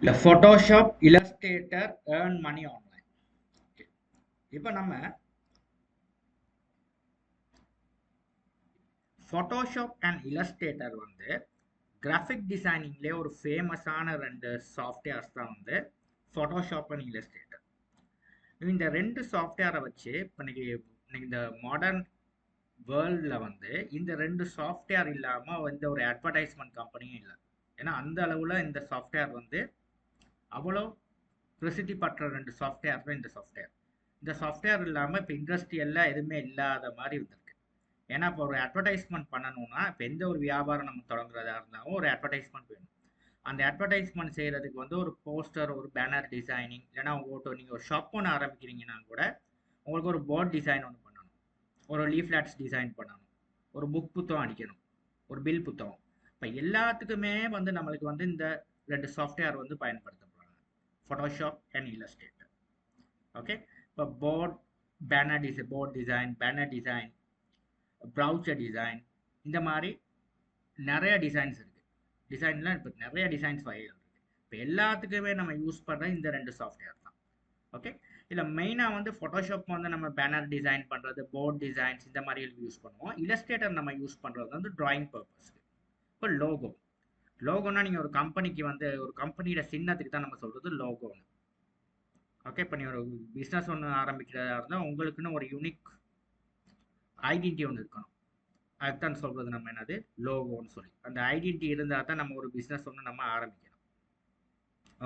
இல்லை Photoshop Illustrator earn money online. Okay, இப்போ நம்ம ஃபோட்டோஷாப் அண்ட் இல்லஸ்ட்ரேட்டர் வந்து கிராஃபிக் டிசைனிங்லேயே ஒரு ஃபேமஸான ரெண்டு சாஃப்ட்வேர்ஸ் தான் வந்து ஃபோட்டோஷாப் அண்ட் இல்லஸ்ட்ரேட்டர். இந்த ரெண்டு சாஃப்ட்வேரை வச்சு இப்போ இன்னைக்கு இந்த மாடர்ன் வேர்ல்டில் வந்து இந்த ரெண்டு சாஃப்ட்வேர் இல்லாமல் வந்து ஒரு அட்வர்டைஸ்மெண்ட் கம்பெனியும் இல்லை. ஏன்னா அந்த அளவில் இந்த சாஃப்ட்வேர் வந்து அவ்வளோ பிரசித்தி பெற்ற ரெண்டு சாஃப்ட்வேர் தான் இந்த சாஃப்ட்வேர். இந்த சாஃப்ட்வேர் இல்லாமல் இப்போ இண்டஸ்ட்ரியெல்லாம் எதுவுமே இல்லாத மாதிரி இருந்திருக்கு. ஏன்னா இப்போ ஒரு அட்வர்டைஸ்மெண்ட் பண்ணணும்னா இப்போ எந்த ஒரு வியாபாரம் நம்ம தொடங்குறதா இருந்தாலும் ஒரு அட்வர்டைஸ்மெண்ட் வேணும். அந்த அட்வர்டைஸ்மெண்ட் செய்கிறதுக்கு வந்து ஒரு போஸ்டர், ஒரு பேனர் டிசைனிங், இல்லைன்னா நீங்கள் ஒரு ஷாப் ஒன்று ஆரம்பிக்கிறீங்கன்னா கூட உங்களுக்கு ஒரு போர்ட் டிசைன் ஒன்று பண்ணணும், ஒரு லீஃப்லெட்ஸ் டிசைன் பண்ணணும், ஒரு புக் புத்தகம் அடிக்கணும், ஒரு பில் புத்தகம். இப்போ எல்லாத்துக்குமே வந்து நம்மளுக்கு வந்து இந்த ரெண்டு சாஃப்ட்வேர் வந்து பயன்படுத்தப்படுறாங்க, ஃபோட்டோஷாப் அண்ட் இல்லஸ்ட்ரேட்டர். ஓகே, இப்போ board design, banner design, browser design, இந்த மாதிரி நிறைய டிசைன்ஸ் இருக்குது. டிசைன்லாம் இப்போ நிறைய டிசைன்ஸ் வகைகள் இருக்குது. இப்போ எல்லாத்துக்குமே நம்ம யூஸ் பண்ணுற இந்த ரெண்டு சாஃப்ட்வேர் தான். ஓகே, இல்லை மெயினாக வந்து ஃபோட்டோஷாப் வந்து நம்ம பேனர் டிசைன் பண்ணுறது, போர்ட் டிசைன்ஸ் இந்த மாதிரி யூஸ் பண்ணுவோம். இல்லஸ்ட்ரேட்டர் நம்ம யூஸ் பண்ணுறது வந்து ட்ராயிங் பர்பஸ்க்கு. இப்போ லோகோனா நீங்கள் ஒரு கம்பெனிக்கு வந்து ஒரு கம்பெனியோட சின்னத்துக்கு தான் நம்ம சொல்கிறது லோகோன்னு. ஓகே, இப்போ நீங்கள் ஒரு பிஸ்னஸ் ஒன்று ஆரம்பிக்கிறதா இருந்தால் உங்களுக்குன்னு ஒரு யூனிக் ஐடென்டிட்டி ஒன்று இருக்கணும். அதுதான் சொல்கிறது நம்ம என்னது லோகோன்னு சொல்லி. அந்த ஐடென்டிட்டி இருந்தால் தான் நம்ம ஒரு பிஸ்னஸ் ஒன்று நம்ம ஆரம்பிக்கணும்.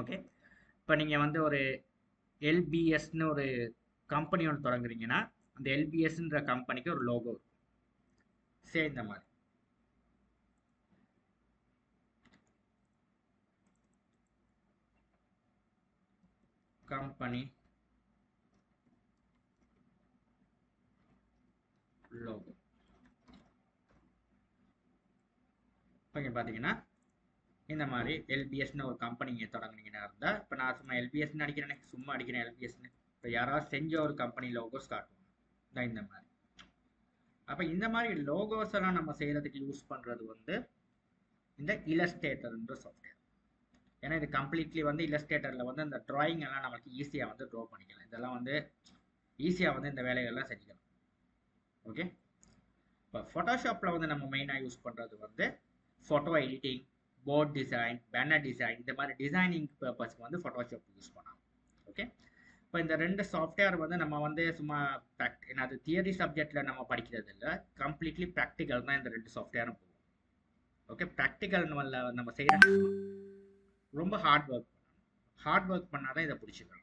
ஓகே, இப்போ நீங்கள் வந்து ஒரு எல்பிஎஸ்ன்னு ஒரு கம்பெனி ஒன்று தொடங்குறீங்கன்னா அந்த எல்பிஎஸ்ன்ற கம்பெனிக்கு ஒரு லோகோ இருக்கும். சரி, இந்த மாதிரி கம்பெனி லோகோ. இப்போ பார்த்தீங்கன்னா இந்த மாதிரி எல்பிஎஸ்ன்னு ஒரு கம்பெனி நீங்கள் தொடங்குனீங்கன்னா இருந்தால், இப்போ நான் சும்மா எல்பிஎஸ்ன்னு அடிக்கிறேன், சும்மா அடிக்கிறேன் எல்பிஎஸ்ன்னு. இப்போ யாராவது செஞ்ச ஒரு கம்பெனி லோகோஸ் காட்டுவோம் தான் இந்த மாதிரி. அப்போ இந்த மாதிரி லோகோஸ் எல்லாம் நம்ம செய்கிறதுக்கு யூஸ் பண்ணுறது வந்து இந்த இல்லஸ்ட்ரேட்டர்ன்ற சாஃப்ட்வேர். ஏன்னா இது கம்ப்ளீட்லி வந்து இல்லஸ்ட்ரேட்டரில் வந்து அந்த ட்ராயிங் எல்லாம் நமக்கு ஈஸியாக வந்து ட்ரா பண்ணிக்கலாம். இதெல்லாம் வந்து ஈஸியாக வந்து இந்த வேலைகள்லாம் செஞ்சுக்கலாம். ஓகே, இப்போ ஃபோட்டோஷாப்பில் வந்து நம்ம மெயினாக யூஸ் பண்ணுறது வந்து photo editing, board design, banner design, இந்த மாதிரி டிசைனிங் பர்பஸ்க்கு வந்து ஃபோட்டோஷாப் யூஸ் பண்ணலாம். ஓகே, இப்போ இந்த ரெண்டு சாஃப்ட்வேர் வந்து நம்ம வந்து சும்மா அது தியரி சப்ஜெக்டில் நம்ம படிக்கிறது இல்லை, கம்ப்ளீட்லி ப்ராக்டிக்கல் தான் இந்த ரெண்டு சாஃப்ட்வேரும் போகும். ஓகே, ப்ராக்டிக்கல் நம்ம செய்கிற ரொம்ப ஹார்ட் ஒர்க் பண்ணால் தான் இதை பிடிச்சிக்கலாம்.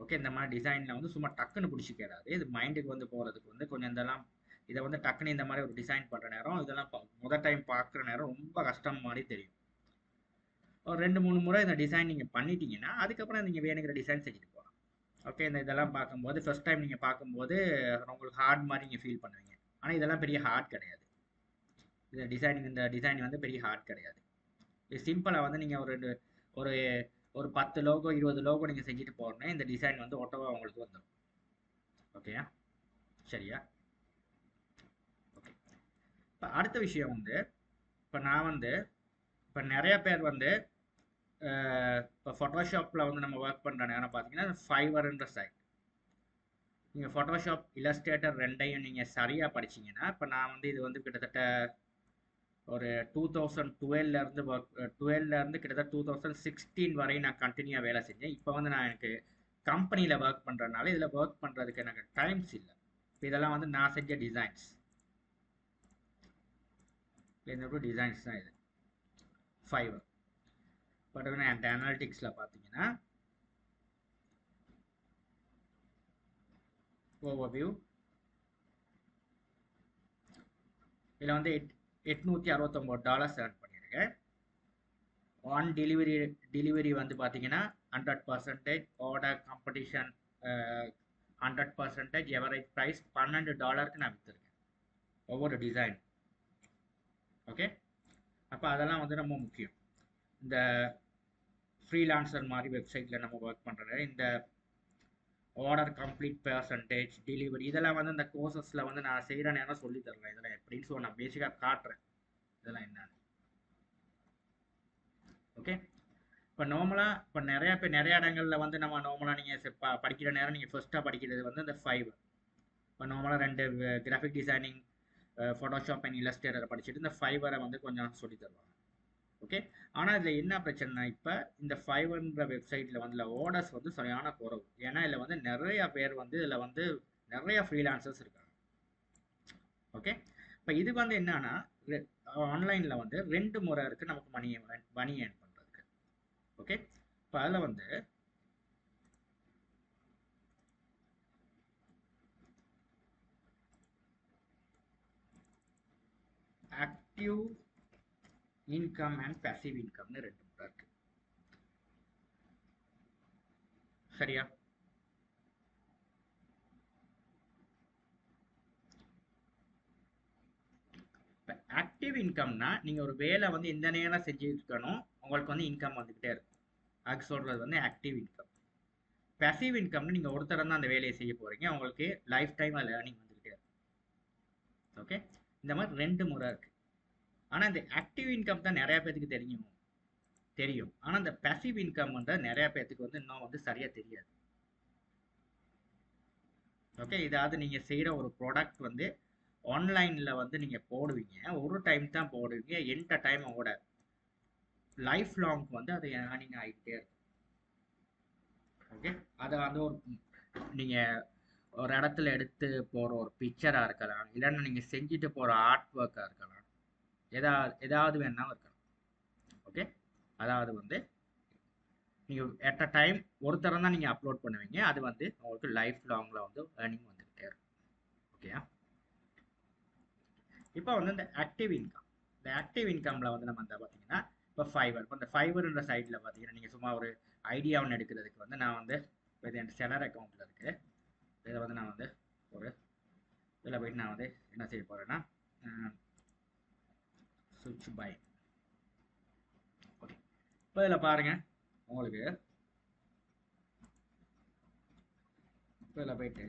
ஓகே, இந்த மாதிரி டிசைனில் வந்து சும்மா டக்குன்னு பிடிச்சிக்கிறாது. இது மைண்டுக்கு வந்து போகிறதுக்கு வந்து கொஞ்சம் இதெல்லாம் இதை வந்து டக்குன்னு இந்த மாதிரி ஒரு டிசைன் பண்ணுற நேரம், இதெல்லாம் முதல் டைம் பார்க்குற நேரம் ரொம்ப கஷ்டம் மாதிரி தெரியும். ஒரு 2-3 முறை இந்த டிசைன் நீங்கள் பண்ணிட்டீங்கன்னா அதுக்கப்புறம் நீங்கள் வேணுங்கிற டிசைன் செஞ்சுட்டு போகலாம். ஓகே, இதெல்லாம் பார்க்கும்போது ஃபர்ஸ்ட் டைம் நீங்கள் பார்க்கும்போது உங்களுக்கு ஹார்ட் மாதிரி நீங்கள் ஃபீல் பண்ணுவீங்க. ஆனால் இதெல்லாம் பெரிய ஹார்ட் கிடையாது. இந்த டிசைன் வந்து பெரிய ஹார்ட் கிடையாது. இது சிம்பிளாக வந்து நீங்கள் ஒரு ஒரு 10 லோகோ 20 லோகோ நீங்கள் செஞ்சுட்டு போகிறேன்னா இந்த டிசைன் வந்து ஒட்டவா உங்களுக்கு வந்துடும். ஓகேயா, சரியா? ஓகே, இப்போ அடுத்த விஷயம் வந்து இப்போ நான் வந்து இப்போ நிறைய பேர் வந்து இப்போ ஃபோட்டோஷாப்பில் வந்து நம்ம ஒர்க் பண்ணுற நேரம் பார்த்தீங்கன்னா ஃபைவர்ன்ற சைட். நீங்கள் ஃபோட்டோஷாப் இல்லஸ்ட்ரேட்டர் ரெண்டையும் நீங்கள் சரியாக படிச்சிங்கன்னா, இப்போ நான் வந்து இது வந்து கிட்டத்தட்ட ஒரு 2012 12 கிட்டத்தட்ட 2016 வரை நான் கண்டினியூவாக வேலை செஞ்சேன். இப்போ வந்து நான் எனக்கு கம்பெனியில் ஒர்க் பண்ணுறதுனால இதில் ஒர்க் பண்ணுறதுக்கு எனக்கு டைம்ஸ் இல்லை. இப்போ இதெல்லாம் வந்து நான் செஞ்ச டிசைன்ஸ். என்னோட டிசைன்ஸ் தான் இது ஃபைவர். பட் அந்த அனாலிட்டிக்ஸில் பார்த்தீங்கன்னா ஓவர்வியூ இதில் வந்து $869 earn பண்ணியிருக்கேன். ஆன் டெலிவரி வந்து பார்த்தீங்கன்னா 100% ஆர்டர் காம்படிஷன் 100% எவரேஜ் ப்ரைஸ் $12 நான் விற்றுருக்கேன் ஒவ்வொரு டிசைன். ஓகே, அப்போ அதெல்லாம் வந்து ரொம்ப முக்கியம். இந்த ஃப்ரீலான்சர் மாதிரி வெப்சைட்டில் நம்ம ஒர்க் பண்ணுறது இந்த ஆர்டர் கம்ப்ளீட் பெர்சன்டேஜ் டெலிவரி இதெல்லாம் வந்து இந்த கோர்சஸில் வந்து நான் செய்கிற நேரம் சொல்லி தரலாம். இதெல்லாம் எப்படின்னு சொல்லி நான் பேசிக்காக காட்டுறேன் இதெல்லாம் என்னன்னு. ஓகே, இப்போ நார்மலாக இப்போ நிறைய பேர் நிறைய இடங்கள்ல வந்து நம்ம நார்மலாக நீங்கள் படிக்கிற நேரம் நீங்கள் ஃபர்ஸ்ட்டாக படிக்கிறது வந்து இந்த ஃபைவர். இப்போ நார்மலாக 2 கிராஃபிக் டிசைனிங், ஃபோட்டோஷாப் அண்ட் இல்லஸ்ட்ரேட்டரை படிச்சுட்டு இந்த ஃபைவரை வந்து கொஞ்சம் சொல்லி தருவாங்க. ஓகே. ஆனால் இதில் என்ன பிரச்சனைனா இப்போ இந்த ஃபைவர்ன்ற வெப்சைட்டில் வந்து ஆர்டர்ஸ் வந்து சரியான குறவு. ஏன்னா இதில் வந்து நிறைய பேர் வந்து இதில் வந்து நிறைய ஃப்ரீலான்சர்ஸ் இருக்காங்க. ஓகே. இப்போ இது வந்து என்னன்னா ஆன்லைனில் வந்து 2 முறை இருக்குது நமக்கு மணி ஏர்ன் பண்ணுறதுக்கு. ஓகே. இப்போ அதில் வந்து ஆக்டிவ் இன்கம் அண்ட் பேசிவ் இன்கம்னு 2 முறை இருக்கு. சரியா? இப்போ ஆக்டிவ் இன்கம்னா நீங்கள் ஒரு வேலை வந்து எந்த நேரம் செஞ்சுட்டு இருக்கணும், உங்களுக்கு வந்து இன்கம் வந்துக்கிட்டே இருக்கும். அதுக்கு சொல்கிறது வந்து ஆக்டிவ் இன்கம். பேசிவ் இன்கம்னு நீங்கள் ஒருத்தர் தான் அந்த வேலையை செய்ய போகிறீங்க, உங்களுக்கு லைஃப் டைம் அதில் ஏர்னிங் வந்துக்கிட்டே இருக்கும். ஓகே. இந்த மாதிரி 2 முறை இருக்குது. ஆனால் இந்த ஆக்டிவ் இன்கம் தான் நிறைய பேருக்கு தெரியும். ஆனால் இந்த பேசிவ் இன்கம் வந்து நிறைய பேருக்கு வந்து இன்னும் வந்து சரியாக தெரியாது. ஓகே. இதாவது நீங்கள் செய்கிற ஒரு ப்ராடக்ட் வந்து ஆன்லைனில் வந்து நீங்கள் போடுவீங்க, ஒரு டைம் தான் போடுவீங்க, எந்த டைம் ஓட லைஃப் லாங் வந்து அது ஏர்னிங் ஆகிட்டே இருக்கும். ஓகே. அதை வந்து நீங்கள் ஒரு இடத்துல எடுத்து போகிற ஒரு பிக்சராக இருக்கலாம், இல்லைன்னா நீங்கள் செஞ்சுட்டு போகிற ஆர்ட் ஒர்க்காக இருக்கலாம், ஏதாவது வேணாலும் இருக்கலாம். ஓகே. அதாவது வந்து நீங்கள் அட் அ டைம் ஒரு தரம் தான் நீங்கள் அப்லோட் பண்ணுவீங்க, அது வந்து உங்களுக்கு லைஃப் லாங்கில் வந்து ஏர்னிங் வந்துக்கிட்டே இருக்கும். ஓகேயா? இப்போ வந்து இந்த ஆக்டிவ் இன்கமில் வந்து நம்ம வந்து பார்த்தீங்கன்னா இப்போ ஃபைவர். இப்போ இந்த ஃபைவர்ன்ற சைட்டில் பார்த்தீங்கன்னா நீங்கள் சும்மா ஒரு ஐடியா ஒன்று எடுக்கிறதுக்கு வந்து நான் வந்து இப்போ இது என் செலர் அக்கௌண்ட்டில் இருக்குது. இதை வந்து நான் வந்து ஒரு இதில் போயிட்டு நான் வந்து என்ன செய்ய போகிறேன்னா சுவிட்ச் பை. ஓகே. இப்போ இதில் பாருங்கள் உங்களுக்கு இப்போ இதில் போயிட்டு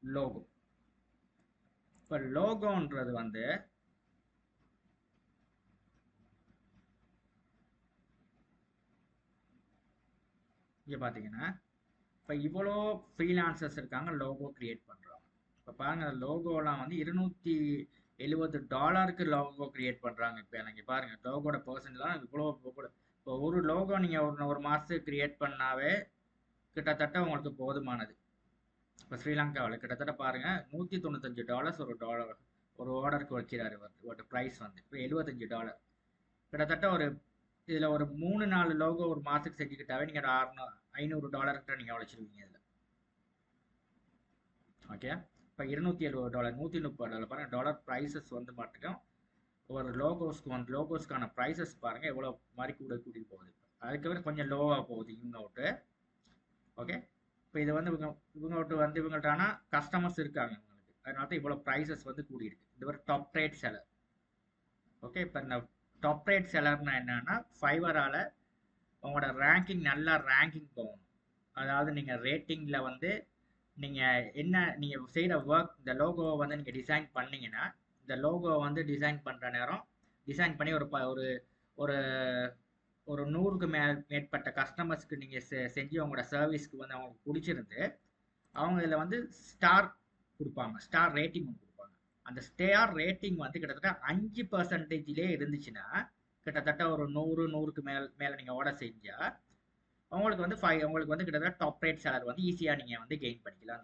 லோகோ. இப்போ லோகோன்றது வந்து இங்கே பார்த்தீங்கன்னா இப்போ இவ்வளோ ஃப்ரீலான்சர்ஸ் இருக்காங்க லோகோ கிரியேட் பண்ணுறோம். இப்போ பாருங்கள் லோகோலாம் வந்து $270 லோகோ கிரியேட் பண்ணுறாங்க. இப்போ எனக்கு பாருங்கள் லோகோட பர்சன்ட்லாம் இவ்வளோ. இப்போ ஒரு லோகோ நீங்கள் ஒரு மாதத்துக்கு கிரியேட் பண்ணாவே கிட்டத்தட்ட உங்களுக்கு போதுமானது. இப்போ ஸ்ரீலங்காவில் கிட்டத்தட்ட பாருங்கள் $195 ஒரு ஆர்டருக்கு வைக்கிறாரு. ஒரு ப்ரைஸ் வந்து இப்போ $75. கிட்டத்தட்ட ஒரு இதில் ஒரு 3-4 லோகோ ஒரு மாதத்துக்கு செஞ்சுக்கிட்டாவே நீங்கள் $500 நீங்கள் உழைச்சிருவீங்க இதில். ஓகே. இப்போ $270 $130 பாருங்கள் டாலர் ப்ரைஸஸ் வந்து மட்டும் ஒரு லோகோஸ்க்கான ப்ரைஸஸ் பாருங்கள் எவ்வளோ மாதிரி கூட்டிகிட்டு போகுது. அதுக்கப்புறம் கொஞ்சம் லோவாக போகுது இவங்க விட்டு. ஓகே. இப்போ இது வந்து இவங்க விட்டு வந்து இவங்கள்ட்ட ஆனால் கஸ்டமர்ஸ் இருக்காங்க இவங்களுக்கு, அதனால தான் இவ்வளோ ப்ரைஸஸ் வந்து கூடியிருக்கு. இது ஒரு டாப் ரேட் செலர். ஓகே. இப்போ இந்த டாப் ரேட் செலர்னா என்னன்னா ஃபைவரால் உங்களோட நல்லா ரேங்கிங் போகணும். அதாவது நீங்கள் ரேட்டிங்கில் வந்து நீங்கள் செய்கிற ஒர்க், இந்த லோகோவை வந்து நீங்கள் டிசைன் பண்ணீங்கன்னா, இந்த லோகோவை வந்து டிசைன் பண்ணுற நேரம் டிசைன் பண்ணி ஒரு ஒரு 100க்கு மேற்பட்ட கஸ்டமர்ஸ்க்கு நீங்கள் செஞ்சு அவங்களோட சர்வீஸ்க்கு வந்து அவங்களுக்கு பிடிச்சிருந்து அவங்க இதில் வந்து ஸ்டார் கொடுப்பாங்க, ஸ்டார் ரேட்டிங் ஒன்று கொடுப்பாங்க. அந்த ஸ்டார் ரேட்டிங் வந்து கிட்டத்தட்ட 5% இருந்துச்சுன்னா கிட்டத்தட்ட ஒரு 100க்கு மேலே நீங்கள் ஆர்டர் செஞ்சால் உங்களுக்கு வந்து கிட்டத்தட்ட டாப் ரேட் செலர் வந்து ஈஸியாக நீங்கள் வந்து கெயின் பண்ணிக்கலாம்.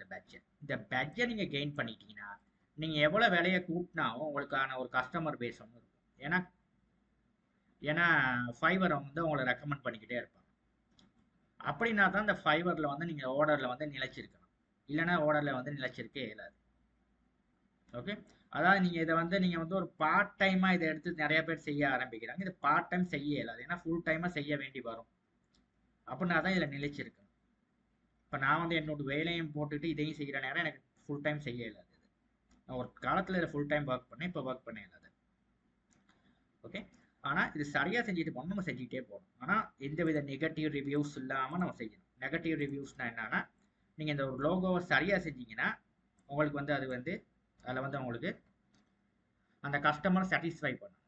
இந்த பேட்சை நீங்கள் கெயின் பண்ணிட்டீங்கன்னா நீங்கள் எவ்வளோ விலையை கூட்டினாலும் உங்களுக்கான ஒரு கஸ்டமர் பேஸ் ஒன்று இருக்கும். ஏன்னா ஃபைவர் வந்து உங்களை ரெக்கமெண்ட் பண்ணிக்கிட்டே இருப்பாங்க. அப்படின்னா தான் இந்த ஃபைவரில் வந்து நீங்கள் ஆர்டரில் வந்து நிலைச்சிருக்கணும், இல்லைன்னா ஆர்டரில் வந்து நிலைச்சிருக்கே இயலாது. ஓகே. அதாவது நீங்கள் வந்து ஒரு பார்ட் டைமாக இதை எடுத்து நிறைய பேர் செய்ய ஆரம்பிக்கிறாங்க. இது பார்ட் டைம் செய்ய இயலாது, ஏன்னா ஃபுல் டைமாக செய்ய வேண்டி வரும். அப்படின்னா தான் இதில் நிலைச்சிருக்கணும். இப்போ நான் வந்து என்னோட வேலையும் போட்டுட்டு இதையும் செய்கிற நேரம் எனக்கு ஃபுல் டைம் செய்ய இயலாது. நான் ஒரு காலத்தில் இதில் ஃபுல் டைம் ஒர்க் பண்ணேன், இப்போ ஒர்க் பண்ண இயலாது. ஓகே. ஆனால் இது சரியாக செஞ்சுட்டு போகணும், நம்ம செஞ்சுக்கிட்டே போகணும். ஆனால் எந்தவித நெகட்டிவ் ரிவ்யூஸ் இல்லாமல் நம்ம செய்யணும். நெகட்டிவ் ரிவ்யூஸ்னால் என்னன்னா, நீங்கள் இந்த ஒரு லோகோவை சரியாக செஞ்சீங்கன்னா உங்களுக்கு வந்து அது வந்து அதில் வந்து உங்களுக்கு அந்த கஸ்டமர் சாட்டிஸ்ஃபை பண்ணும்.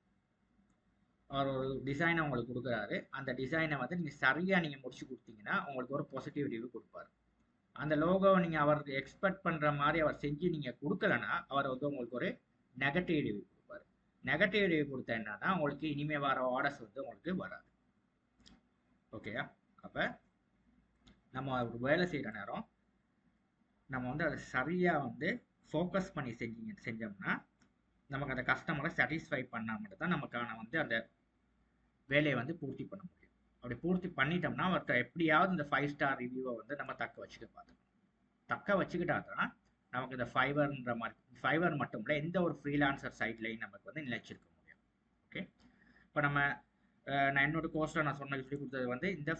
அவர் ஒரு டிசைனை உங்களுக்கு கொடுக்குறாரு. அந்த டிசைனை வந்து நீங்கள் சரியாக நீங்கள் முடிச்சு கொடுத்தீங்கன்னா உங்களுக்கு ஒரு பாசிட்டிவ் ரிவ்யூ கொடுப்பாரு. அந்த லோகோவை நீங்கள் அவருக்கு எக்ஸ்பெக்ட் பண்ணுற மாதிரி அவர் செஞ்சு நீங்கள் கொடுக்கலன்னா அவர் வந்து உங்களுக்கு ஒரு நெகட்டிவ் ரிவ்யூ கொடுப்பாரு. நெகட்டிவ் ரிவ்யூ கொடுத்தா என்னன்னா உங்களுக்கு இனிமேல் வர ஆர்டர்ஸ் வந்து உங்களுக்கு வராது. ஓகேயா? அப்போ நம்ம ஒரு வேலை செய்கிற நேரம் நம்ம வந்து அதை சரியாக வந்து ஃபோக்கஸ் பண்ணி செஞ்சோம்னா நமக்கு அந்த கஸ்டமரை சாட்டிஸ்ஃபை பண்ணால் மட்டும்தான் நமக்கான வந்து அந்த வேலையை வந்து பூர்த்தி பண்ண முடியும். அப்படி பூர்த்தி பண்ணிட்டோம்னா அவர்கிட்ட எப்படியாவது இந்த 5 ஸ்டார் ரிவ்யூவை வந்து நம்ம தக்க வச்சுக்க பார்த்துக்கணும். தக்க வச்சுக்கிட்டா தான் நமக்கு இந்த ஃபைவர்ன்ற மாதிரி ஃபைவர் மட்டும் இல்லை எந்த ஒரு ஃப்ரீலான்சர் சைட்லையும் நமக்கு வந்து நிலைச்சிருக்க முடியும். ஓகே, இப்போ நான் என்னோட கோர்ஸில் நான் சொல்லி கொடுத்தது வந்து இந்த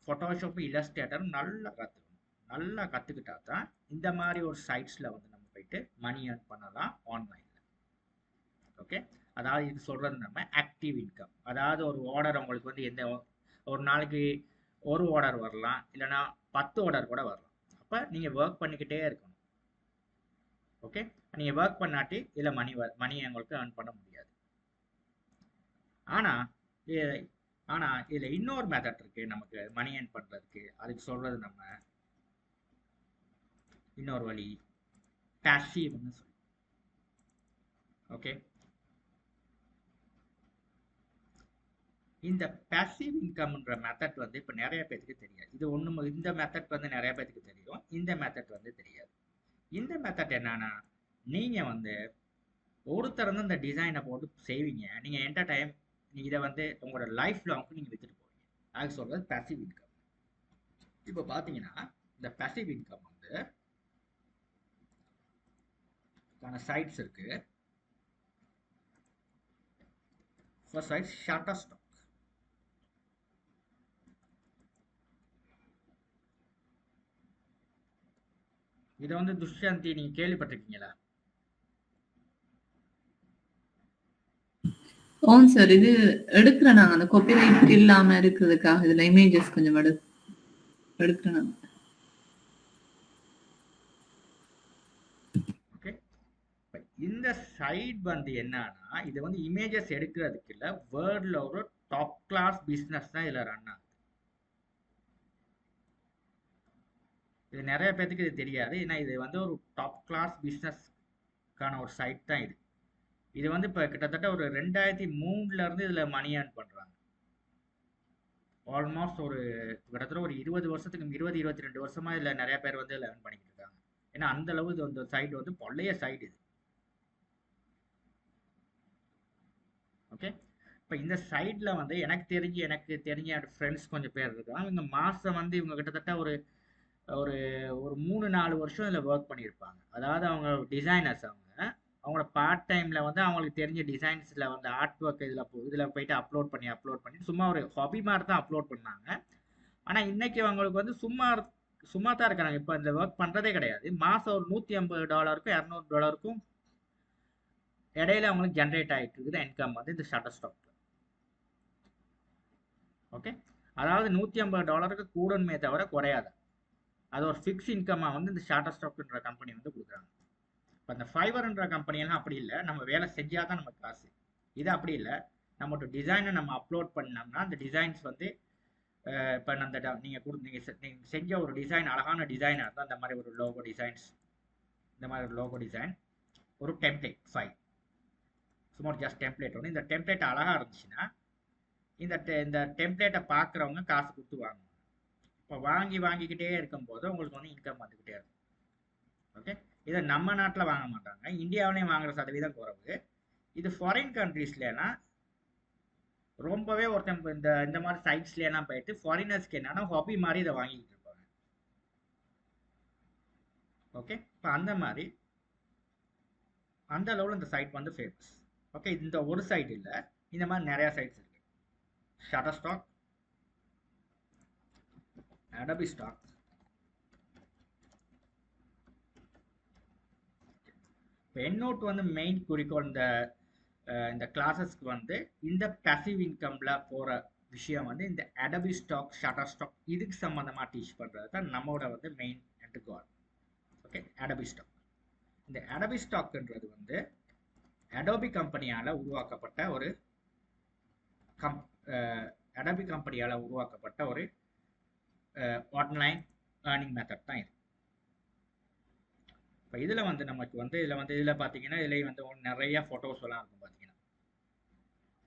ஃபோட்டோஷாப் இல்லஸ்ட்ரேட்டர் நல்லா கற்றுக்கணும். நல்லா கற்றுக்கிட்டா தான் இந்த மாதிரி ஒரு சைட்ஸில் வந்து நம்ம போயிட்டு மணி ஏர்ன் பண்ணலாம் ஆன்லைனில். ஓகே, அதாவது இது சொல்கிறது நம்ம ஆக்டிவ் இன்கம். அதாவது ஒரு ஆர்டர் உங்களுக்கு வந்து எந்த ஒரு நாளைக்கு ஒரு ஆர்டர் வரலாம், இல்லைனா 10 ஆர்டர் கூட வரலாம். அப்போ நீங்கள் ஒர்க் பண்ணிக்கிட்டே இருக்கணும். ஓகே, நீங்கள் ஒர்க் பண்ணாட்டி இதில் மணி உங்களுக்கு ஏர்ன் பண்ண முடியாது. ஆனால் இதில் இன்னொரு மெத்தட் இருக்குது நமக்கு மணி ஏர்ன் பண்ணுறதுக்கு. அதுக்கு சொல்கிறது நம்ம இன்னொரு வழி பாசிவ்னு சொல்லி. ஓகே, இந்த பாசிவ் இன்கம்ன்ற மெத்தட் வந்து இப்போ நிறைய பேருக்கு தெரியாது. இந்த மெத்தட் வந்து நிறைய பேருக்கு தெரியும், இந்த மெத்தட் வந்து தெரியாது. இந்த மெத்தட் என்னன்னா நீங்கள் வந்து ஒருத்தர் வந்து இந்த டிசைனை போட்டு செய்வீங்க, நீங்கள் என்ட டைம் இதை வந்து உங்களோட லைஃப் லாங்க்கு நீங்கள் வித்துட்டு போவீங்க. அதுக்கு சொல்கிறது பாசிவ் இன்கம். இப்போ பார்த்தீங்கன்னா இந்த பாசிவ் இன்கம் வந்து சைட்ஸ் இருக்கு. First site Shutterstock. இதை வந்து துஷ்யந்தி நீங்க கேள்விப்பட்டிருக்கீங்களா? ஓன் சார், இது எடுக்கிறேன் நாங்கள் அந்த காப்பிரைட் இல்லாம இருக்கிறதுக்காக இதுல இமேஜஸ் கொஞ்சம் எடுக்கிறேன் நாங்கள். ஓகே, இந்த சைட் வந்து என்னன்னா இது வந்து இமேஜஸ் எடுக்கிறதுக்கு இல்லை, வேர்ல்ட்ல ஒரு டாப் கிளாஸ் பிஸ்னஸ் தான் இதில் ரன் ஆகுது. இது நிறைய பேருக்கு இது தெரியாது. ஏன்னா இது வந்து ஒரு டாப் கிளாஸ் பிஸ்னஸ்க்கான ஒரு சைட் தான் இது. இது வந்து இப்போ கிட்டத்தட்ட ஒரு 2003 இருந்து இதில் மணி ஏர்ன் பண்ணுறாங்க. ஆல்மோஸ்ட் ஒரு கிட்டத்தட்ட ஒரு 22 வருஷமா இதில் நிறைய பேர் வந்து இதில் ஏர்ன் பண்ணிக்கிட்டு இருக்காங்க. ஏன்னா அந்த அளவு இது வந்து சைட் வந்து பழைய சைட் இது. ஓகே, இப்போ இந்த சைடில் வந்து எனக்கு தெரிஞ்ச ஃப்ரெண்ட்ஸ் கொஞ்சம் பேர் இருக்காங்க. இவங்க மாதம் வந்து இவங்க கிட்டத்தட்ட ஒரு ஒரு ஒரு 3-4 வருஷம் இதில் ஒர்க் பண்ணியிருப்பாங்க. அதாவது அவங்க டிசைனர்ஸ். அவங்களோட பார்ட் டைமில் வந்து அவங்களுக்கு தெரிஞ்ச டிசைன்ஸில் வந்து ஆர்ட் ஒர்க் இதில் போயிட்டு அப்லோட் பண்ணி சும்மா ஒரு ஹாபி மாதிரி தான் அப்லோட் பண்ணாங்க. ஆனால் இன்னைக்கு அவங்களுக்கு வந்து சும்மா தான் இருக்காங்க. இப்போ இந்த ஒர்க் பண்ணுறதே கிடையாது. மாதம் ஒரு $150க்கும் $200க்கும் இடையில அவங்களுக்கு ஜென்ரேட் ஆகிட்டு இருக்குது இன்கம் வந்து இந்த ஷட்டர்ஸ்டாக்ல. ஓகே, அதாவது $150க்கு கூடணுமே தவிர குறையாது. அது ஒரு ஃபிக்ஸ் இன்கமாக வந்து இந்த ஷட்டர்ஸ்டாக்ன்ற கம்பெனி வந்து கொடுக்குறாங்க. இப்போ இந்த ஃபைவர்ன்ற கம்பெனியெல்லாம் அப்படி இல்லை, நம்ம வேலை செஞ்சால் தான் நமக்கு காசு. இது அப்படி இல்லை, நம்மளோட டிசைனை நம்ம அப்லோட் பண்ணோம்னா அந்த டிசைன்ஸ் வந்து இப்போ நீங்கள் செஞ்ச ஒரு டிசைன் அழகான டிசைனாக இருந்தால் இந்த மாதிரி ஒரு லோகோ டிசைன் ஒரு டெம்ப்ளேட் ஃபைல், சும்மா ஜஸ்ட் டெம்ப்ளேட் ஒன்று. இந்த டெம்ப்ளேட் அழகாக இருந்துச்சுன்னா இந்த டெம்ப்ளேட்டை பார்க்குறவங்க காசு கொடுத்து வாங்குவாங்க. இப்போ வாங்கிக்கிட்டே இருக்கும்போது உங்களுக்கு வந்து இன்கம் வந்துக்கிட்டே இருக்கும். ஓகே, இதை நம்ம நாட்டில் வாங்க மாட்டாங்க, இந்தியாவிலையும் வாங்குற சதவீதம் குறைவு. இது ஃபாரின் கண்ட்ரீஸ்லாம் ரொம்பவே ஒருத்தன் இந்த மாதிரி சைட்ஸ்லாம் போயிட்டு ஃபாரினர்ஸ்க்கு என்னன்னா ஹாபி மாதிரி இதை வாங்கிக்கிட்டு இருப்பாங்க. ஓகே, இப்போ அந்த அளவில் இந்த சைட் வந்து ஃபேமஸ். ஓகே, இந்த ஒரு சைட் இல்லை, இந்த மாதிரி நிறைய சைட்ஸ் இருக்கு. ஷட்டர்ஸ்டாக், அடோபி ஸ்டாக். இப்போ என்னோட்டு வந்து மெயின் குறிக்கோள் இந்த கிளாஸஸ்க்கு வந்து இந்த பாசிவ் இன்கம்ல போகிற விஷயம் வந்து இந்த அடோபி ஸ்டாக், ஷட்டர்ஸ்டாக் இதுக்கு சம்மந்தமாக டீச் பண்ணுறது தான் நம்மளோட வந்து main end goal. Okay, Adobe Stock. இந்த அடோபி ஸ்டாக்ன்றது வந்து அடோபி கம்பெனியால் உருவாக்கப்பட்ட ஒரு கம் அடபி கம்பெனியால் உருவாக்கப்பட்ட ஒரு ஆன்லைன் ஏர்னிங் மெத்தட் தான் இது. இப்போ இதில் வந்து நமக்கு வந்து இதில் பார்த்தீங்கன்னா இதில் வந்து நிறைய ஃபோட்டோஸ் எல்லாம் இருக்கும். பார்த்தீங்கன்னா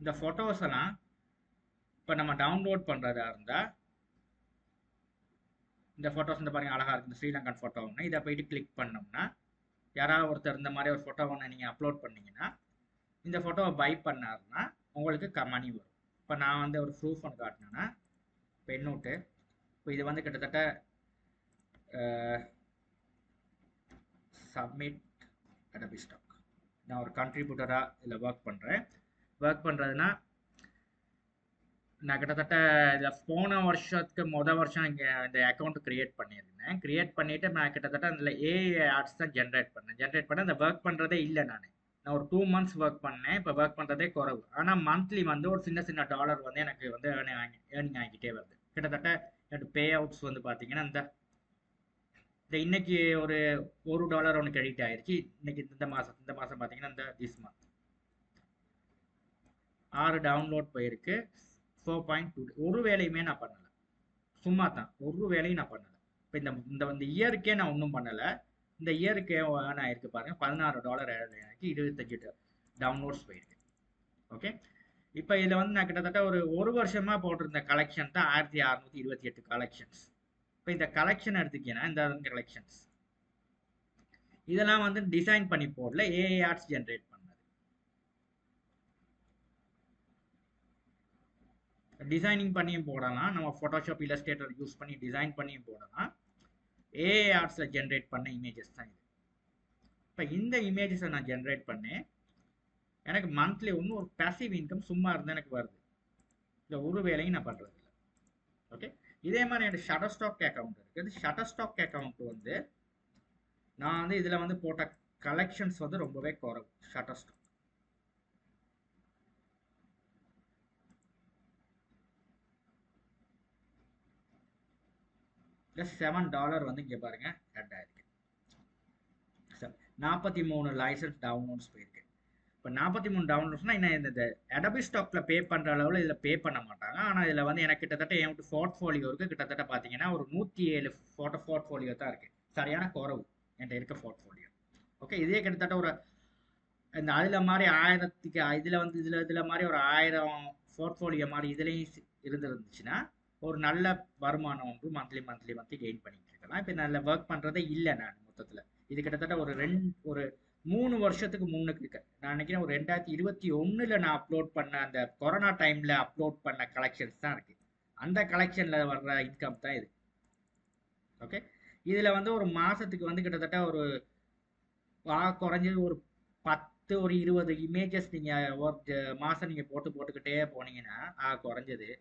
இந்த ஃபோட்டோஸ் எல்லாம் இப்போ நம்ம டவுன்லோட் பண்ணுறதா இருந்தால் இந்த ஃபோட்டோஸ் இந்த பாருங்க அழகாக இருக்குது. இந்த ஸ்ரீலங்கன் ஃபோட்டோ ஒன்று இதை போயிட்டு கிளிக் பண்ணோம்னா யாராவது ஒருத்தர் இந்த மாதிரி ஒரு ஃபோட்டோ ஒன்று நீங்கள் அப்லோட் பண்ணீங்கன்னா இந்த ஃபோட்டோவை பை பண்ணாருன்னா உங்களுக்கு மணி வரும். இப்போ நான் வந்து ஒரு ப்ரூஃப் ஒன்று காட்டினேன்னா இப்போ என்னோட்டு இப்போ இது வந்து கிட்டத்தட்ட சப்மிட் அடபி ஸ்டாக். நான் ஒரு கண்ட்ரிபியூட்டராக இதில் ஒர்க் பண்ணுறதுன்னா நான் கிட்டத்தட்ட இதில் போன வருஷத்துக்கு வருஷம் இங்கே இந்த அக்கௌண்ட் கிரியேட் பண்ணியிருந்தேன். கிரியேட் பண்ணிவிட்டு நான் கிட்டத்தட்ட அதில் ஏஐ ஆர்ட்ஸ் தான் ஜென்ரேட் பண்ண இந்த ஒர்க் பண்ணுறதே இல்லை. நான் ஒரு 2 months ஒர்க் பண்ணேன். இப்போ ஒர்க் பண்ணுறதே குறைவு. ஆனால் மந்த்லி வந்து ஒரு சின்ன டாலர் வந்து எனக்கு வந்து ஏர்னிங் ஆகிக்கிட்டே வருது. கிட்டத்தட்ட எனக்கு பே அவுட்ஸ் வந்து பார்த்தீங்கன்னா இந்த இன்னைக்கு ஒரு $1 ஒன்று கிரெடிட் ஆயிடுச்சு. இன்னைக்கு இந்த மாதம் பார்த்தீங்கன்னா இந்த திஸ் மந்த் 6 டவுன்லோட் போயிருக்கு. 4.2 ஒரு வேலையுமே நான் பண்ணலை. சும்மா தான் ஒரு வேலையும் நான் பண்ணலை. இப்போ இந்த இயருக்கே நான் ஒன்றும் பண்ணலை. இந்த இயருக்கு ஏர்ன் ஆயிருக்கு பாருங்க $16 ஆயிருக்கு. 25 டவுன்லோட்ஸ் போயிருக்கு. ஓகே, இப்போ இதில் வந்து நான் கிட்டத்தட்ட ஒரு வருஷமாக போட்டிருந்த கலெக்ஷன் தான் 1628 கலெக்ஷன்ஸ். இப்போ இந்த கலெக்ஷன் எடுத்துக்கிங்கன்னா இந்த கலெக்ஷன்ஸ் இதெல்லாம் வந்து டிசைன் பண்ணி போடல, ஏஐ ஆர்ட்ஸ் ஜென்ரேட் பண்ணது. டிசைனிங் பண்ணியும் போடலாம், நம்ம ஃபோட்டோஷாப் இல்லஸ்ட்ரேட்டர் யூஸ் பண்ணி டிசைன் பண்ணியும் போடலாம். ஏஐ ஆர்ட்ஸில் ஜென்ரேட் பண்ண இமேஜஸ் தான் இது. இப்போ இந்த இமேஜஸை நான் ஜென்ரேட் பண்ணேன். எனக்கு மந்த்லி ஒன்று ஒரு பேசிவ் இன்கம் சும்மா இருந்தால் எனக்கு வருது. இந்த ஒரு வேலையும் நான் பண்ணுறது இல்லை. ஓகே, இதே மாதிரி எனக்கு ஷட்டர்ஸ்டாக் அக்கௌண்ட் இருக்குது. ஷட்டர்ஸ்டாக் அக்கௌண்ட் வந்து நான் வந்து இதில் வந்து போட்ட கலெக்ஷன்ஸ் வந்து ரொம்பவே குறைவு. ஷட்டர்ஸ்டாக் $7 வந்து இங்கே பாருங்க ஆட் ஆயிருக்கு. 43 லைசன்ஸ் டவுன்லோட்ஸ் போயிருக்கு. இப்போ 43 டவுன்லோட்ஸ்னால் என்ன, இந்த அடபி ஸ்டாக்கில் பே பண்ணுற அளவில் இதில் பே பண்ண மாட்டாங்க. ஆனால் இதில் வந்து எனக்கு கிட்டத்தட்ட என் போர்ட்ஃபோலியோ இருக்குது. கிட்டத்தட்ட பார்த்தீங்கன்னா ஒரு 107 போர்ட்ஃபோலியோ தான் இருக்குது. சரியான குறவு என்கிட்ட இருக்க போர்ட்ஃபோலியோ. ஓகே, இதே கிட்டத்தட்ட ஒரு இந்த அதில் மாதிரி 1000க்கு இதில் மாதிரி ஒரு 1000 போர்ட்ஃபோலியோ மாதிரி இதுலேயும் இருந்துருந்துச்சுன்னா ஒரு நல்ல வருமானம் வந்து மந்த்லி கெயின் பண்ணிட்டு இருக்கலாம். இப்போ நல்ல ஒர்க் பண்ணுறதே இல்லை. நான் மொத்தத்தில் இது கிட்டத்தட்ட ஒரு 3 வருஷத்துக்கு முன்னுக்கு நான் நினைக்கிறேன் ஒரு 2021 நான் அப்லோட் பண்ண அந்த கொரோனா டைமில் அப்லோட் பண்ண கலெக்ஷன்ஸ் தான் இருக்குது. அந்த கலெக்ஷனில் வர்ற இன்கம் தான் இது. ஓகே, இதில் வந்து ஒரு மாதத்துக்கு வந்து கிட்டத்தட்ட ஒரு குறைஞ்சது ஒரு 10 ஒரு 20 இமேஜஸ் நீங்கள் ஒரு மாதம் நீங்கள் போட்டுக்கிட்டே போனீங்கன்னா குறைஞ்சது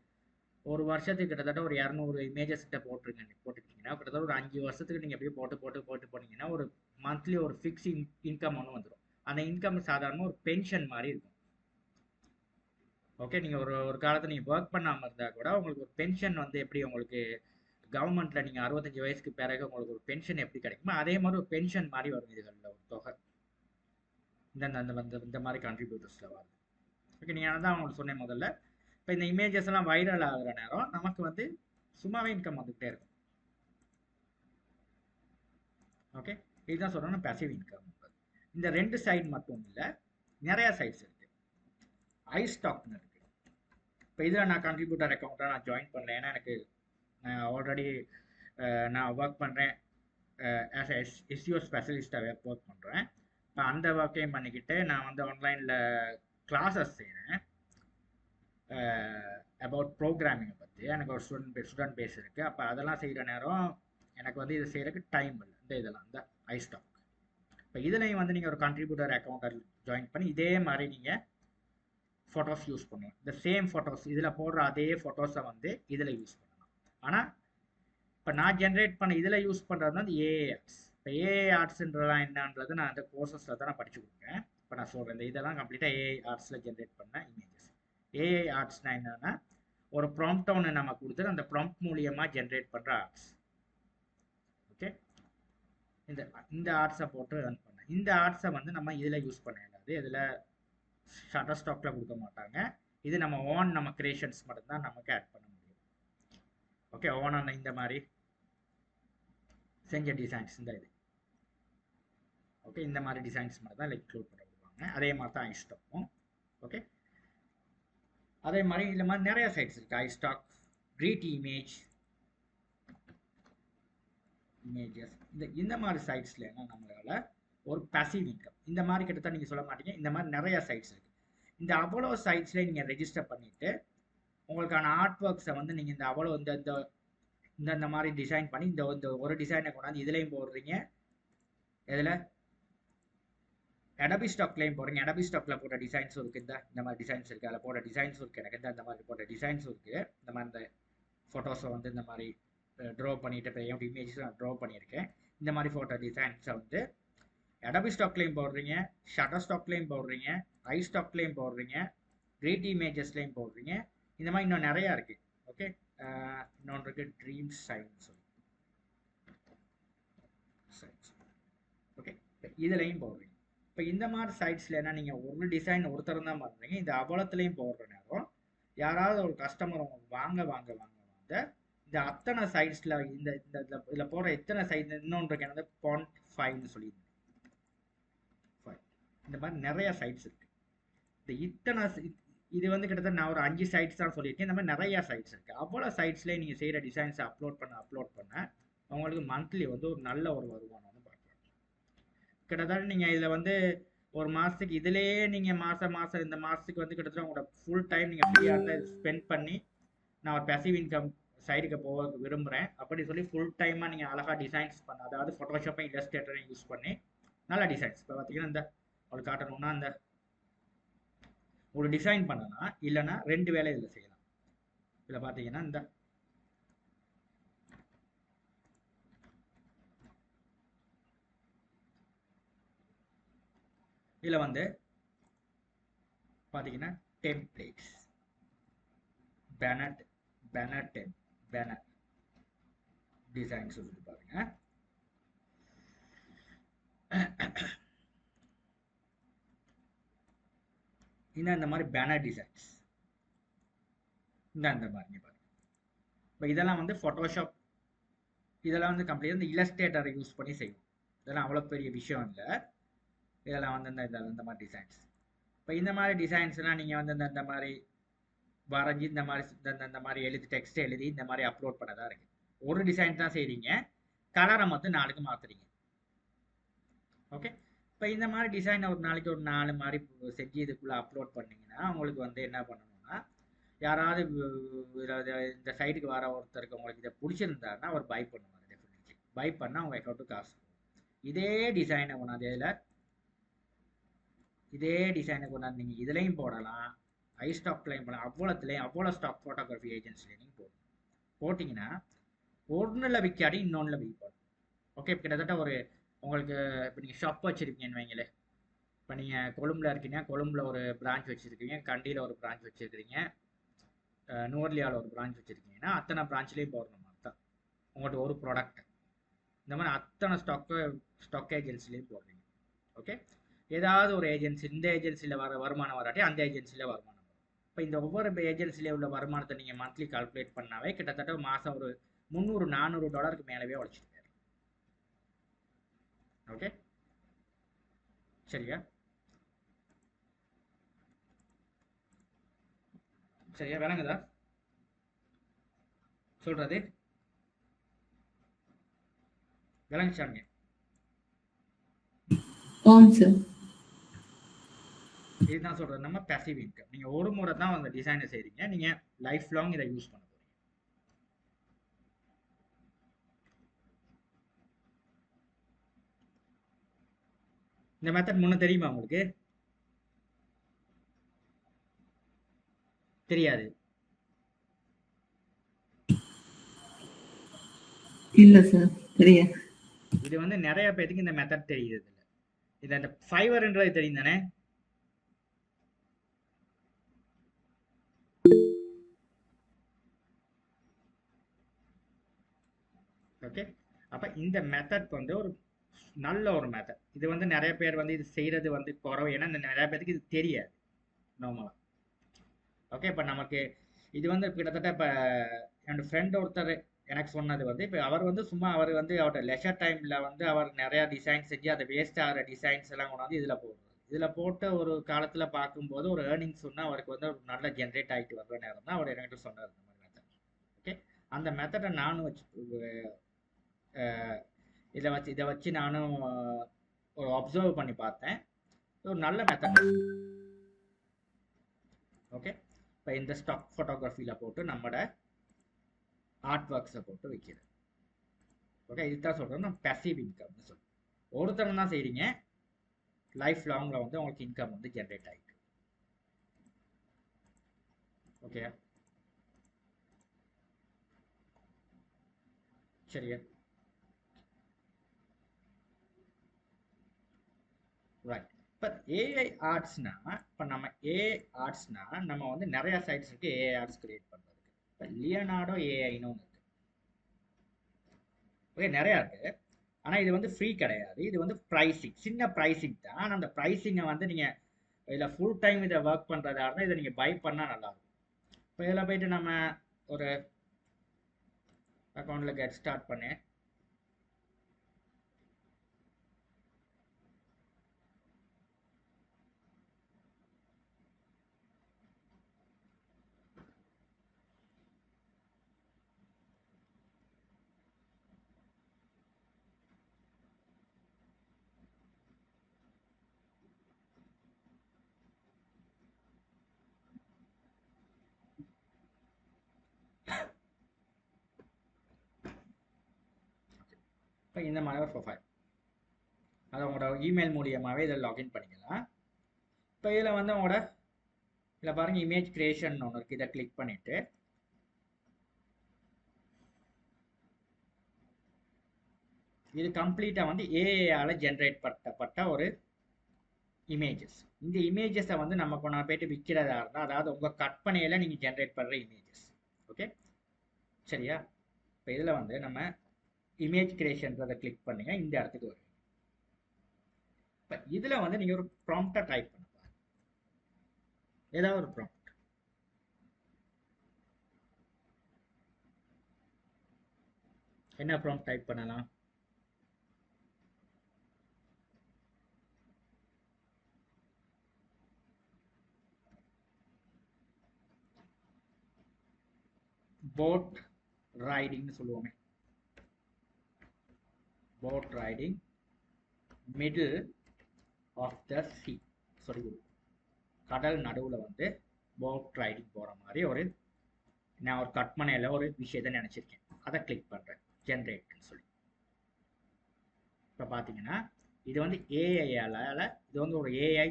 ஒரு வருஷத்துக்கு கிட்டத்தட்ட ஒரு 200 இமேஜஸ் கிட்ட போட்டுக்கிட்டீங்கன்னா கிட்டத்தட்ட ஒரு 5 வருஷத்துக்கு நீங்கள் அப்படியே போட்டு போனீங்கன்னா ஒரு மந்த்லி ஒரு ஃபிக்ஸ் இன்கம் ஒன்று வந்துடும். அந்த இன்கம் சாதாரணமாக ஒரு பென்ஷன் மாதிரி இருக்கும். ஓகே, நீங்கள் ஒரு காலத்தில் நீங்கள் ஒர்க் பண்ணாமல் இருந்தால் கூட உங்களுக்கு ஒரு பென்ஷன் வந்து எப்படி உங்களுக்கு கவர்மெண்ட்டில் நீங்கள் 65 வயசுக்கு பிறகு உங்களுக்கு ஒரு பென்ஷன் எப்படி கிடைக்குமோ அதே மாதிரி ஒரு பென்ஷன் மாதிரி வரும் இதுகளில் ஒரு தொகை இந்த மாதிரி கான்ட்ரிபியூட்டர்ஸில் வருது. ஓகே, நீங்கள் தான் அவங்களுக்கு சொன்னேன் முதல்ல. இப்போ இந்த இமேஜஸ் எல்லாம் வைரல் ஆகுற நேரம் நமக்கு வந்து சும்மாவே இன்கம் வந்துகிட்டே இருக்கும். ஓகே, இதுதான் சொல்கிறோம் பேசிவ் இன்கம். இந்த 2 சைட் மட்டும் இல்லை, நிறையா சைட்ஸ் இருக்குது. ஐஸ்டாக்னு இருக்குது. இப்போ இதில் நான் கான்ட்ரிபியூட்டர் அக்கௌண்ட்டாக நான் ஜாயின் பண்ணல. ஏன்னா எனக்கு ஆல்ரெடி நான் ஒர்க் பண்ணுறேன் ஆஸ் எஸ்இஓ ஸ்பெஷலிஸ்டாக ஒர்க் பண்ணுறேன். இப்போ அந்த ஒர்க்கையும் பண்ணிக்கிட்டு நான் வந்து ஆன்லைனில் கிளாஸஸ் செய்கிறேன் அபவுட் ப்ரோக்ராமிங்கை பற்றி. எனக்கு ஒரு ஸ்டூடெண்ட் பேஸ் இருக்குது. அப்போ அதெல்லாம் செய்கிற நேரம் எனக்கு வந்து இது செய்கிறதுக்கு டைம் இல்லை. இந்த ஐஸ்டாக். இப்போ இதுலையும் வந்து நீங்கள் ஒரு கான்ட்ரிபியூட்டர் அக்கௌண்ட்டை ஜாயின் பண்ணி இதே மாதிரி நீங்கள் ஃபோட்டோஸ் யூஸ் பண்ணுவோம். இந்த சேம் ஃபோட்டோஸ் இதில் போடுற அதே ஃபோட்டோஸை வந்து இதில் யூஸ் பண்ணலாம். ஆனால் இப்போ நான் ஜென்ரேட் பண்ண இதில் யூஸ் பண்ணுறது வந்து ஏஐ ஆர்ட்ஸ். இப்போ ஏஐ ஆர்ட்ஸ்ன்றலாம் என்னன்றது நான் அந்த கோர்சஸில் தான் நான் படித்து கொடுக்குறேன். இப்போ நான் சொல்கிறேன் இந்த இதெல்லாம் கம்ப்ளீட்டாக ஏஐ ஆர்ட்ஸில் ஜென்ரேட் பண்ண இமேஜஸ். ஏஐ ஆர்ட்ஸ்னால் என்னென்னா ஒரு ப்ராம்ப்ட் ஒன்று நம்ம கொடுத்து அந்த ப்ராம்ப்ட் மூலியமாக ஜென்ரேட் பண்ணுற ஆர்ட்ஸ். ஓகே, இந்த ஆர்ட்ஸை போட்டு ரன் பண்ண இந்த ஆர்ட்ஸை வந்து நம்ம இதில் யூஸ் பண்ண இல்லாது இதில் ஷட்டர் ஸ்டாக்கில் கொடுக்க மாட்டாங்க. இது நம்ம ஓன் நம்ம கிரியேஷன்ஸ் மட்டும் தான் நமக்கு ஆட் பண்ண முடியும். ஓகே, ஓனான இந்த மாதிரி செஞ்ச டிசைன்ஸ் இந்த இது. ஓகே, இந்த மாதிரி டிசைன்ஸ் மட்டும் தான் இன்க்ளூட் பண்ண விடுவாங்க. அதே மாதிரி தான் ஐஸ்டாக்கும். ஓகே, அதே மாதிரி இந்த மாதிரி நிறைய சைட்ஸ் இருக்கு. ஐஸ்டாக், கிரீட் இமேஜஸ், இந்த மாதிரி சைட்ஸ்ல என்ன நம்மளால ஒரு பாசிவ் இன்கம் இந்த மாதிரி கிட்டத்தட்ட நீங்க சொல்ல மாட்டீங்க. இந்த மாதிரி நிறைய சைட்ஸ் இருக்கு. இந்த அவ்வளோ சைட்ஸ்ல நீங்க ரெஜிஸ்டர் பண்ணிட்டு உங்களுக்கான ஆர்ட் ஒர்க்ஸை வந்து நீங்க இந்த அவ்வளோ இந்த மாதிரி டிசைன் பண்ணி இந்த ஒரு டிசைனை கொண்டாந்து இதுலயும் போடுறீங்க. இதுல Adobe Stockலையும் போடுறீங்க. Adobe Stockல போட்ட டிசைன்ஸும் இருக்கு. இந்த மாதிரி டிசைன்ஸ் இருக்கு. அதில் போட்ட டிசைன்ஸும் இருக்கு. எனக்கு இந்த மாதிரி போட்ட டிசைன்ஸும் இருக்கு. இந்த மாதிரி இந்த ஃபோட்டோஸை வந்து இந்த மாதிரி ட்ரா பண்ணிட்டு இப்போ என்னோட இமேஜஸ் நான் ட்ரா பண்ணியிருக்கேன். இந்த மாதிரி ஃபோட்டோ டிசைன்ஸை வந்து Adobe Stockலையும் போடுறீங்க, Shutterstockலையும் போடுறீங்க, iStockலையும் போடுறீங்க, கிரேட் இமேஜஸ்லையும் போடுறீங்க. இந்த மாதிரி இன்னும் நிறையா இருக்கு. ஓகே, இன்னொன்று இருக்கு ட்ரீம் சைன்ஸ். ஓகே, இதுலையும் போடுறீங்க. இப்போ இந்த மாதிரி சைட்ஸ்ல என்ன நீங்கள் ஒரு டிசைன் ஒருத்தர் தான் பண்ணுறீங்க. இந்த அவலத்துலையும் போடுற நேரம் யாராவது ஒரு கஸ்டமர் உங்களுக்கு வாங்க இந்த அத்தனை சைட்ஸில் இதில் போடுற எத்தனை சைட் இன்னொன்று எனக்கு பாயிண்ட் 5ன்னு சொல்லியிருந்தேன். இந்த மாதிரி நிறைய சைட்ஸ் இருக்கு. இது வந்து கிட்டத்தட்ட நான் ஒரு 5 சைட்ஸ் தான் சொல்லியிருக்கேன். இந்த மாதிரி நிறைய சைட்ஸ் இருக்கு. அவ்வளோ சைட்ஸ்லேயே நீங்கள் செய்கிற டிசைன்ஸை அப்லோட் பண்ண உங்களுக்கு மந்த்லி வந்து ஒரு நல்ல ஒரு வருமானம் வந்து பார்க்கலாம். கிட்டத்தட்ட நீங்கள் இதில் வந்து ஒரு மாதத்துக்கு இதுலேயே நீங்கள் மாதம் இந்த மாதத்துக்கு வந்து கிட்டத்தட்ட உங்களோட ஃபுல் டைம் நீங்கள் ஃப்ரீயாக இருந்தால் ஸ்பெண்ட் பண்ணி நான் ஒரு பேசிவ் இன்கம் சைடுக்கு போக விரும்புகிறேன் அப்படி சொல்லி ஃபுல் டைமாக நீங்கள் அழகாக டிசைன்ஸ் பண்ண, அதாவது ஃபோட்டோஷாப்பை இல்லஸ்ட்ரேட்டரையும் யூஸ் பண்ணி நல்ல டிசைன்ஸ் இப்போ பார்த்தீங்கன்னா இந்த ஒரு காட்டணும்னா இந்த ஒரு டிசைன் பண்ணலாம். இல்லைன்னா 2 வேலை இதில் செய்யலாம். இதில் பார்த்தீங்கன்னா இந்த இதில் வந்து பார்த்தீங்கன்னா டெம்ப்ளேட்ஸ், பேனர் டிசைன்ஸ் சொல்லி பாருங்க. இந்த மாதிரி பேனர் டிசைன்ஸ் இந்த மாதிரி பாருங்க. இப்போ இதெல்லாம் வந்து ஃபோட்டோஷாப் இதெல்லாம் வந்து கம்ப்ளீட் வந்து இல்லஸ்ட்ரேட்டரை யூஸ் பண்ணி செய்வோம். இதெல்லாம் அவ்வளோ பெரிய விஷயம் இல்லை. இதெல்லாம் வந்து இந்த மாதிரி டிசைன்ஸ். இப்போ இந்த மாதிரி டிசைன்ஸ்லாம் நீங்கள் வந்து இந்த மாதிரி வரைஞ்சி இந்த மாதிரி எழுதி டெக்ஸ்ட் எழுதி இந்த மாதிரி அப்லோட் பண்ணதான் இருக்கு. ஒரு டிசைன் தான் செய்றீங்க, கலரை மட்டும் 4க்கு மாத்துறீங்க. ஓகே, இப்போ இந்த மாதிரி டிசைன் ஒரு நாளைக்கு ஒரு 4 மாதிரி செஞ்சு இதுக்குள்ள அப்லோட் பண்ணீங்கன்னா உங்களுக்கு வந்து என்ன பண்ணணும்னா யாராவது இந்த சைட்டுக்கு வர ஒருத்தருக்கு உங்களுக்கு இதை பிடிச்சிருந்தாருன்னா அவர் பை பண்ணுவார். டெஃபினெட்லி பை பண்ணால் அவங்க அக்கௌண்ட்டு காசு. இதே டிசைனை கொண்டாந்து நீங்கள் இதுலையும் போடலாம், ஐஸ்டாக்லையும் போடலாம். அவ்வளோ ஸ்டாக் ஃபோட்டோகிராஃபி ஏஜென்சிலையும் போட்டிங்கன்னா ஒன்றில் விற்காடி இன்னொன்றில் விற்பாடும். ஓகே, கிட்டத்தட்ட ஒரு உங்களுக்கு இப்போ நீங்கள் ஷாப் வச்சுருக்கீங்கன்னு வைங்களேன். இப்போ நீங்கள் கொழும்பில் இருக்கீங்க, கொழும்பில் ஒரு பிரான்ச் வச்சுருக்கீங்க, கண்டியில் ஒரு பிரான்ச் வச்சுருக்கீங்க, நூர்லியாவில் ஒரு பிரான்ச் வச்சுருக்கீங்கன்னா அத்தனை பிரான்ச்லேயும் போடுற மாதிரி தான் உங்கள்கிட்ட ஒரு ப்ராடக்ட் இந்த மாதிரி அத்தனை ஸ்டாக் ஏஜென்சிலையும் போடுறீங்க. ஓகே, ஏதாவது ஒரு ஏஜென்சி இந்த ஏஜென்சியில் வர வருமானம் வராட்டி அந்த ஏஜென்சியில் வருமானம் வரும். இப்போ இந்த ஒவ்வொரு ஏஜென்சியில் உள்ள வருமானத்தை நீங்கள் மந்த்லி கால்குலேட் பண்ணாவே கிட்டத்தட்ட மாதம் ஒரு $300-400 மேலவே உழைச்சிட்டு போயிடும். ஓகே, சரியா விளங்குதா சொல்றது? விளங்குச்சாங்க? இதுதான் சொல்றது நம்ம பாசிவ் இன்கம். நீங்க ஒரு முறை தான் அந்த டிசைனை செய்றீங்க, நீங்க லைஃப் லாங் இதை யூஸ் பண்ண போறீங்க. இந்த மெத்தட் முன்ன தெரியுமா உங்களுக்கு? தெரியாது? இல்ல சார், தெரியாது. இது வந்து நிறைய பேருக்கு இந்த மெத்தட் தெரியுது இல்ல. இது அந்த ஃபைவர்ன்றது தெரியும் தானே? ஓகே, அப்ப இந்த மெத்தட் வந்து ஒரு நல்ல ஒரு மெத்தட். இது வந்து நிறைய பேர் வந்து இது செய்யறது வந்து குறவு. ஏன்னா நிறைய பேருக்கு இது தெரியாது நார்மலா. ஓகே. இப்போ நமக்கு இது வந்து கிட்டத்தட்ட இப்போ என்னோட ஃப்ரெண்ட் ஒருத்தர் எனக்கு சொன்னது வந்து, இப்போ அவர் வந்து சும்மா அவர் வந்து அவரோட லெஷர் டைமில் வந்து அவர் நிறையா டிசைன் செஞ்சு அதை வேஸ்ட் ஆகிற டிசைன்ஸ் எல்லாம் கொண்டாந்து இதில் போடுறாரு. இதில் போட்டு ஒரு காலத்தில் பார்க்கும்போது ஒரு ஏர்னிங்ஸ் சொன்னால் அவருக்கு வந்து ஒரு நல்ல ஜென்ரேட் ஆகிட்டு வர்ற நேரம் தான் அவர் என்கிட்ட சொன்னார் இந்த மாதிரி மெத்தட். ஓகே. அந்த மெத்தடை நானும் வச்சு இதை வச்சு நானும் ஒரு அப்சர்வ் பண்ணி பார்த்தேன். ஒரு நல்ல மெத்தட். ஓகே. இப்போ இந்த ஸ்டாக் ஃபோட்டோகிராஃபியில் போட்டு நம்மளோட ஆர்ட் ஒர்க்ஸை போட்டு வைக்கிறது. ஓகே. இதுதான் சொல்கிறோம் நம்ம பேசிவ் இன்கம்னு சொல்லுவோம். ஒருத்தரம் தான் செய்கிறீங்க, லைஃப் லாங்கில் வந்து உங்களுக்கு இன்கம் வந்து ஜென்ரேட் ஆகிட்டு. ஓகே. சரியா? ரைட். இப்போ ஏஐ ஆர்ட்ஸ்னா, இப்போ நம்ம ஏஐ ஆர்ட்ஸ்னா நம்ம வந்து நிறைய சைட்ஸ் இருக்கு ஏஐ ஆர்ட்ஸ் கிரியேட் பண்ணுறதுக்கு. இப்போ லியனார்டோ ஏஐன்னு ஒன்று இருக்கு. ஓகே. நிறையா இருக்கு. ஆனால் இது வந்து ஃப்ரீ கிடையாது. இது வந்து ப்ரைஸிங், சின்ன ப்ரைஸிங் தான். ஆனால் அந்த ப்ரைஸிங்கை வந்து நீங்கள் இதில் ஃபுல் டைம் இதை ஒர்க் பண்ணுறதா இருந்தால் இதை நீங்கள் பை பண்ணால் நல்லாயிருக்கும். இப்போ இதில் போயிட்டு நம்ம ஒரு அக்கௌண்ட்டில் கெட் ஸ்டார்ட் பண்ணேன். இப்போ இந்த மாதிரி ஒரு ப்ரொஃபைல், அதை உங்களோட இமெயில் மூலியமாகவே இதில் லாகின் பண்ணிக்கலாம். இப்போ இதில் வந்து உங்களோட இதில் பாருங்கள் இமேஜ் கிரியேஷன் ஒன்று இருக்குது. இதை கிளிக் பண்ணிவிட்டு இது கம்ப்ளீட்டாக வந்து ஏஐயால் ஜென்ரேட் பண்ணப்பட்ட ஒரு இமேஜஸ். இந்த இமேஜஸை வந்து நம்ம கொண்டு போயிட்டு விற்கிறதா இருந்தால், அதாவது உங்கள் கற்பனையில் நீங்கள் ஜென்ரேட் பண்ணுற இமேஜஸ். ஓகே. சரியா? இப்போ இதில் வந்து நம்ம இமேஜ் கிரியேஷன்றதை கிளிக் பண்ணுங்க, இந்த இடத்துக்கு வரும். இப்போ இதில் வந்து நீங்கள் ஒரு ப்ராம்ப்டை டைப் பண்ணலாம். ஏதாவது ஒரு ப்ராம்ப்ட். என்ன ப்ராம்ப்ட் டைப் பண்ணலாம்? போட் ரைடிங்னு சொல்லுவோமே. Boat riding middle of the sea. Sorry, கடல் நடுவில் வந்து போட் ரைடிங் போகிற மாதிரி நான் ஒரு கற்பனையில் ஒரு விஷயத்தை நினச்சிருக்கேன். அதை கிளிக் பண்ணுறேன், ஜென்ரேட்னு சொல்லி. இப்போ பார்த்தீங்கன்னா இது வந்து ஏஐயால், இது வந்து ஒரு ஏஐ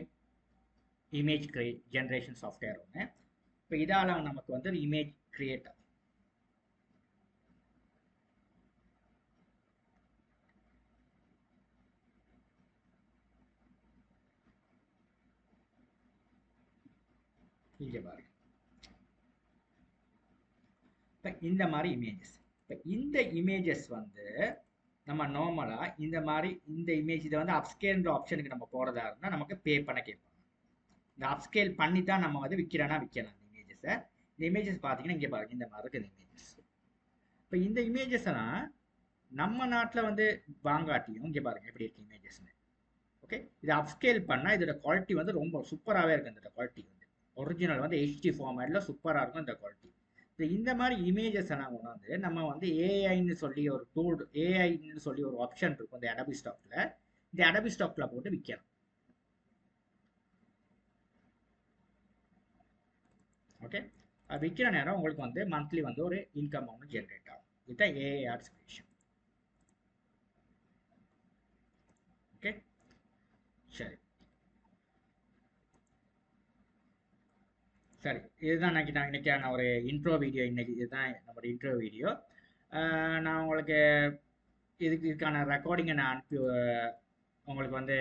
இமேஜ் ஜென்ரேஷன் சாஃப்ட்வேர் ஒன்று. இப்போ இதால் நமக்கு வந்து இமேஜ் கிரியேட் ஆகும். இங்கே பாருங்க. இப்போ இந்த மாதிரி இமேஜஸ், இப்போ இந்த இமேஜஸ் வந்து நம்ம நார்மலாக இந்த மாதிரி இந்த இமேஜ் இதை வந்து அப்ஸ்கேல்ன்ற ஆப்ஷனுக்கு நம்ம போகிறதா இருந்தால் நமக்கு பே பண்ண கேட்பாங்க. இந்த அப்ஸ்கேல் பண்ணி தான் நம்ம வந்து விற்கிறோன்னா விற்கலாம் இந்த இமேஜஸை. இந்த இமேஜஸ் பார்த்தீங்கன்னா இங்கே பாருங்க, இந்த மாதிரி இருக்குது இமேஜஸ். இப்போ இந்த இமேஜஸ் எல்லாம் நம்ம நாட்டில் வந்து வாங்காட்டியும் இங்கே பாருங்க எப்படி இருக்கு இமேஜஸ்னு. ஓகே. இது அப்ஸ்கேல் பண்ணால் இதோட குவாலிட்டி வந்து ரொம்ப சூப்பராகவே இருக்குது. இந்த குவாலிட்டி வந்து ஒரிஜினல் வந்து ஹெச்டி ஃபார்மேட்டில் சூப்பராக இருக்கும் இந்த குவாலிட்டி. இந்த மாதிரி இமேஜஸ் எல்லாம் கொண்டாந்து நம்ம வந்து ஏஐன்னு சொல்லி ஒரு டூல், ஏஐன்னு சொல்லி ஒரு ஆப்ஷன் இருக்கும் இந்த அடோபி ஸ்டாக்ல. இந்த அடோபி ஸ்டாக்ல போட்டு விற்கலாம். ஓகே. அது விற்கிற நேரம் உங்களுக்கு வந்து மந்த்லி வந்து ஒரு இன்கம் அமௌண்ட் ஜென்ரேட் ஆகும். இதுதான் ஏஐ ஆர்ட்ஸ் கிரியேஷன். ஓகே. சரி சரி, இதுதான் இன்னைக்கான ஒரு இன்ட்ரோ வீடியோ. இன்னைக்கு இதுதான் நம்மளோட இன்ட்ரோ வீடியோ. நான் உங்களுக்கு இதுக்கான ரெக்கார்டிங்கை நான் அனுப்பி உங்களுக்கு வந்து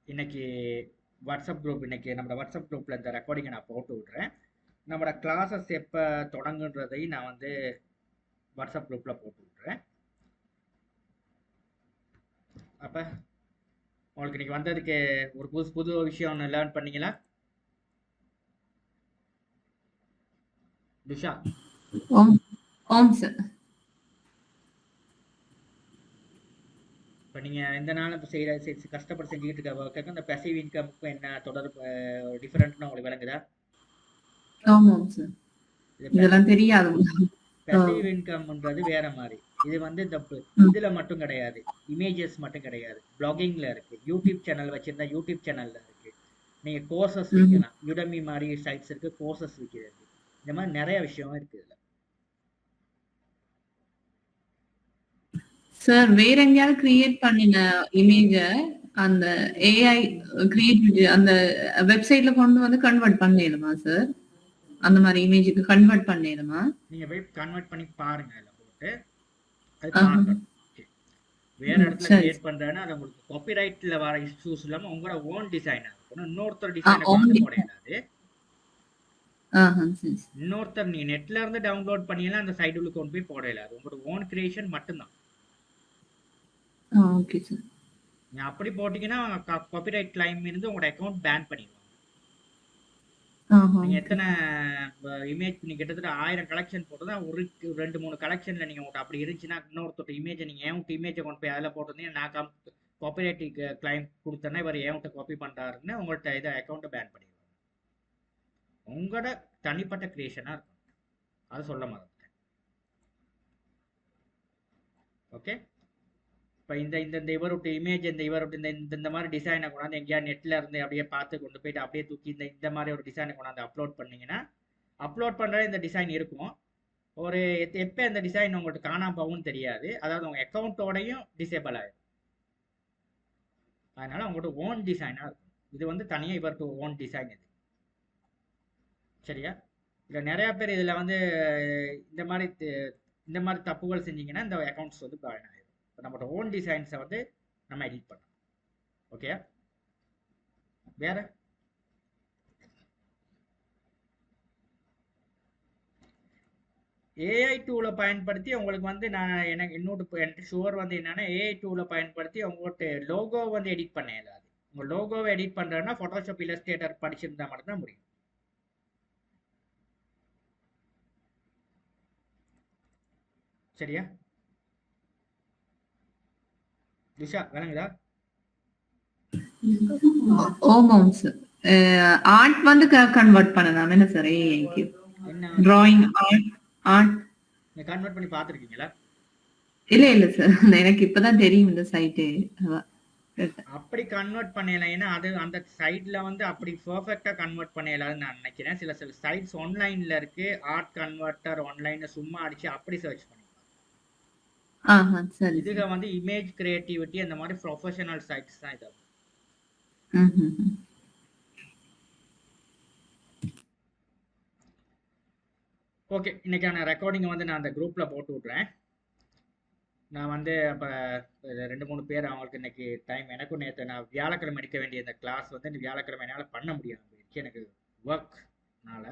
இன்னைக்கு வாட்ஸ்அப் குரூப், இன்னைக்கு நம்மளோட வாட்ஸ்அப் குரூப்பில் இந்த ரெக்கார்டிங்கை நான் போட்டு விட்றேன். நம்மளோட கிளாஸஸ் எப்போ தொடங்குன்றதையும் நான் வந்து வாட்ஸ்அப் குரூப்பில் போட்டு விட்றேன். அப்போ உங்களுக்கு இன்னைக்கு வந்ததுக்கு ஒரு புது விஷயம் ஒன்று லேர்ன் பண்ணீங்களா? துஷா ஓம் ஓம் சார். இப்போ நீங்கள் இந்த நாள் இப்போ கஷ்டப்பட்டு செஞ்சுக்கிட்டு இருக்க ஒர்க்குக்கு இந்த பெசிவ் இன்கமுக்கும் என்ன தொடர்பு டிஃப்ரெண்ட்னு உங்களுக்கு விளங்குதா? ஆமாம் சார். இது இதெல்லாம் தெரியாது. பெசிவ் இன்கம்ன்றது வேற மாதிரி. இது வந்து இந்த இதுல மட்டும் கிடையாது, இமேஜஸ் மட்டும் கிடையாது, பிளாகிங்ல இருக்கு, யூடியூப் சேனல் வச்சிருந்தா யூடியூப் சேனல்ல இருக்கு, நீங்க கோர்சஸ் விற்கலாம், யுடமி மாதிரி சைட்ஸ் இருக்கு, கோர்சஸ் விற்கிறது, இந்த மாதிரி நிறைய விஷயம் இருக்கு இதுல. சார் வேற எங்கேயாவது கிரியேட் பண்ணின இமேஜ அந்த ஏஐ கிரியேட் அந்த வெப்சைட்ல கொண்டு வந்து கன்வெர்ட் பண்ணிடுமா சார்? அந்த மாதிரி இமேஜுக்கு கன்வெர்ட் பண்ணிடுமா? நீங்க போய் கன்வெர்ட் பண்ணி பாருங்க, அதுல போட்டு அது பார்க்கணும். வேற இடத்துல கிரியேட் பண்றேன்னா அது உங்களுக்கு காப்பிரைட்ல வர இஷ்யூஸ் இல்லாம உங்களோட ஓன் டிசைனா இருக்கணும். இன்னொருத்தர் டிசைனை கொண்டு போட இயலாது. இன்னொருத்தர் நீ நெட்ல இருந்து டவுன்லோட் பண்ணியெல்லாம் அந்த சைடுல கொண்டு போய் போட இயலாது. உங்களோட ஓன் கிரியேஷன் மட்டும்தான். Okay sir. நீ அப்படி போட்டீங்கன்னா காப்பிரைட் கிளைம் இருந்து உங்களோட அக்கவுண்ட் பேன் பண்ணிடுவாங்க. நீங்க எத்தனை இமேஜ் நீங்க கிட்டத்தட்ட 1000 கலெக்ஷன் போட்டதா ஒரு 2-3 கலெக்ஷன்ல நீங்க உங்கள்கிட்ட அப்படி இருந்துச்சுன்னா இன்னொருத்தர் இமேஜை நீங்க ஏன் இமேஜை கொண்டு போய் அதில் போட்டிருந்தீங்க, நான் காப்பிரைட் கிளைம் கொடுத்தேன்னா இவர் ஏன் காப்பி பண்றாருன்னு உங்கள்கிட்ட இதை அக்கௌண்ட்டை பேன் பண்ணிடுவாங்க. உங்களோட தனிப்பட்ட கிரியேஷனா இருக்கும், அது சொல்ல மறந்துட்டேன். ஓகே, இப்போ இந்த இவருடைய இமேஜ் இவருடைய இந்த மாதிரி டிசைனை கொண்டாந்து எங்கேயா நெட்ல இருந்து அப்படியே பார்த்து கொண்டு போயிட்டு அப்படியே தூக்கி இந்த மாதிரி ஒரு டிசைனை கொண்டாந்து அப்லோட் பண்ணீங்கன்னா, அப்லோட் பண்ற இந்த டிசைன் இருக்கும். ஒரு எப்போ இந்த டிசைன் உங்கள்கிட்ட காணாம போகும்னு தெரியாது, அதாவது உங்க அக்கௌண்ட்டோடையும் டிசேபிள் ஆயிடும். அதனால உங்களோட ஓன் டிசைனா இருக்கும். இது வந்து தனியாக இவருக்கு ஓன் டிசைன் இது. சரியா? இதில் நிறைய பேர் இதில் வந்து இந்த மாதிரி தப்புகள் செஞ்சீங்கன்னா இந்த அக்கௌண்ட்ஸ் வந்து பாயின் ஆயிடும். இப்போ நம்மளோட ஓன் டிசைன்ஸை வந்து நம்ம எடிட் பண்ணலாம். ஓகே, வேற ஏஐ டூலை பயன்படுத்தி உங்களுக்கு வந்து எனக்கு ஷுவர் வந்து என்னன்னா, ஏஐ டூலை பயன்படுத்தி உங்கள்கிட்ட லோகோ வந்து எடிட் பண்ண இயலாது. உங்கள் லோகோவை எடிட் பண்ணுறதுன்னா ஃபோட்டோஷாப் இல்லஸ்ட்ரேட்டர் படிச்சிருந்தா மட்டும்தான் முடியும். சரியா திஷா, விளங்குதா? ஓமாம் சார். ஆர்ட் வந்து கன்வெர்ட் பண்ணலாம் என்ன சார்? ஏஐக்கு என்ன டிராயிங் ஆர்ட் நீங்க கன்வெர்ட் பண்ணி பார்த்துருக்கீங்களா? இல்ல சார், எனக்கு இப்பதான் தெரியும் இந்த சைட்டு. அப்படி கன்வெர்ட் பண்ணல, ஏன்னா அது அந்த சைட்ல வந்து அப்படி பெர்ஃபெக்ட்டா கன்வெர்ட் பண்ணலாம்னு நான் நினைக்கிறேன். சில சைட்ஸ் ஆன்லைன்ல இருக்கு, ஆர்ட் கன்வெர்ட்டர் ஆன்லைன்ல சும்மா அடிச்சு அப்படி சர்ச் பண்ணிக்கலாம். இதுக வந்து இமேஜ் கிரியேட்டிவிட்டி அந்த மாதிரி ப்ரொஃபஷனல் சைட்ஸ் தான் இது. ஓகே, இன்னைக்கான ரெக்கார்டிங் வந்து நான் அந்த குரூப்ல போட்டு விட்றேன். நான் வந்து அப்போ 2-3 பேர் அவங்களுக்கு இன்னைக்கு டைம், எனக்கும் நேற்று நான் வியாழக்கிழமை எடுக்க வேண்டிய இந்த கிளாஸ் வந்து இந்த வியாழக்கிழமை என்னால் பண்ண முடியாது, எனக்கு ஒர்க்னால.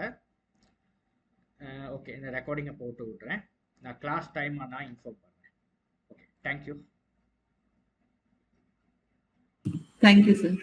ஓகே, இந்த ரெக்கார்டிங்கை போட்டு விட்றேன். நான் கிளாஸ் டைம் நான் இன்ஃபார்ம் பண்ணுறேன். Okay, thank you. Thank you sir.